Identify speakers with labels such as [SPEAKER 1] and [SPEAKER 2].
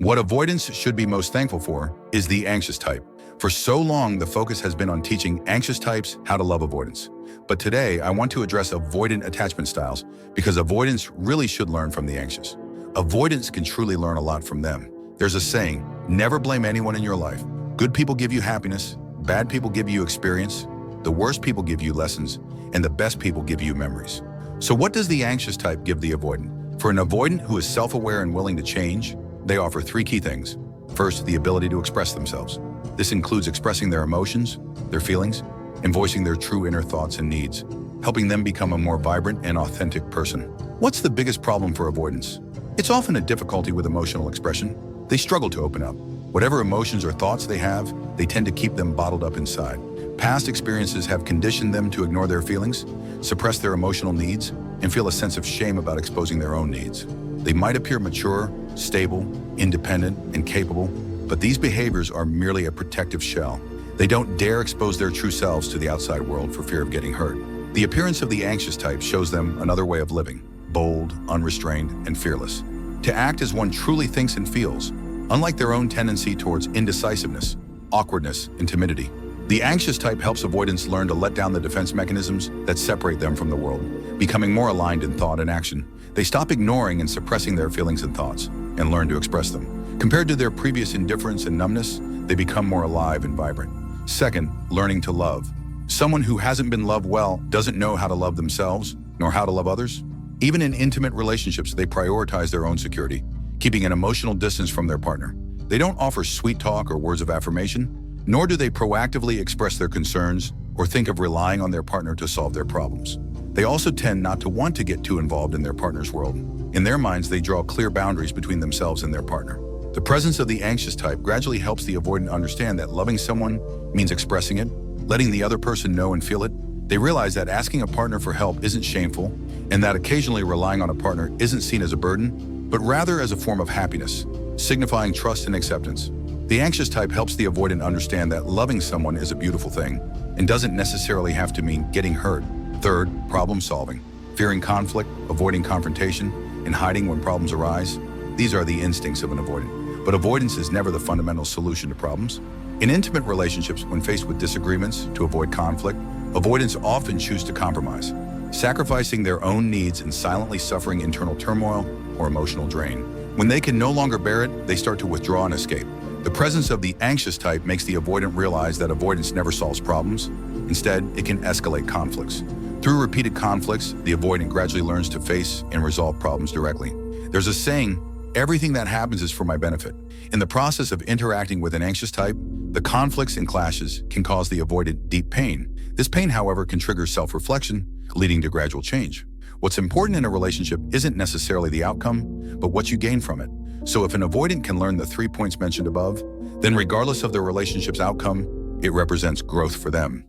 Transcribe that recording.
[SPEAKER 1] What avoidants should be most thankful for is the anxious type. For so long, the focus has been on teaching anxious types how to love avoidance. But today, I want to address avoidant attachment styles because avoidants really should learn from the anxious. Avoidants can truly learn a lot from them. There's a saying, never blame anyone in your life. Good people give you happiness, bad people give you experience, the worst people give you lessons, and the best people give you memories. So what does the anxious type give the avoidant? For an avoidant who is self-aware and willing to change, they offer three key things. First, the ability to express themselves. This includes expressing their emotions, their feelings, and voicing their true inner thoughts and needs, helping them become a more vibrant and authentic person. What's the biggest problem for avoidants? It's often a difficulty with emotional expression. They struggle to open up. Whatever emotions or thoughts they have, they tend to keep them bottled up inside. Past experiences have conditioned them to ignore their feelings, suppress their emotional needs, and feel a sense of shame about exposing their own needs. They might appear mature, stable, independent, and capable, but these behaviors are merely a protective shell. They don't dare expose their true selves to the outside world for fear of getting hurt. The appearance of the anxious type shows them another way of living, bold, unrestrained, and fearless. To act as one truly thinks and feels, unlike their own tendency towards indecisiveness, awkwardness, and timidity. The anxious type helps avoidants learn to let down the defense mechanisms that separate them from the world, becoming more aligned in thought and action. They stop ignoring and suppressing their feelings and thoughts, and learn to express them. Compared to their previous indifference and numbness, they become more alive and vibrant. Second, learning to love. Someone who hasn't been loved well doesn't know how to love themselves, nor how to love others. Even in intimate relationships, they prioritize their own security, keeping an emotional distance from their partner. They don't offer sweet talk or words of affirmation, nor do they proactively express their concerns or think of relying on their partner to solve their problems. They also tend not to want to get too involved in their partner's world. In their minds, they draw clear boundaries between themselves and their partner. The presence of the anxious type gradually helps the avoidant understand that loving someone means expressing it, letting the other person know and feel it. They realize that asking a partner for help isn't shameful, and that occasionally relying on a partner isn't seen as a burden, but rather as a form of happiness, signifying trust and acceptance. The anxious type helps the avoidant understand that loving someone is a beautiful thing and doesn't necessarily have to mean getting hurt. Third, problem solving. Fearing conflict, avoiding confrontation, and hiding when problems arise. These are the instincts of an avoidant. But avoidance is never the fundamental solution to problems. In intimate relationships, when faced with disagreements to avoid conflict, avoidants often choose to compromise, sacrificing their own needs and silently suffering internal turmoil or emotional drain. When they can no longer bear it, they start to withdraw and escape. The presence of the anxious type makes the avoidant realize that avoidance never solves problems. Instead, it can escalate conflicts. Through repeated conflicts, the avoidant gradually learns to face and resolve problems directly. There's a saying, everything that happens is for my benefit. In the process of interacting with an anxious type, the conflicts and clashes can cause the avoidant deep pain. This pain, however, can trigger self-reflection, leading to gradual change. What's important in a relationship isn't necessarily the outcome, but what you gain from it. So if an avoidant can learn the 3 points mentioned above, then regardless of their relationship's outcome, it represents growth for them.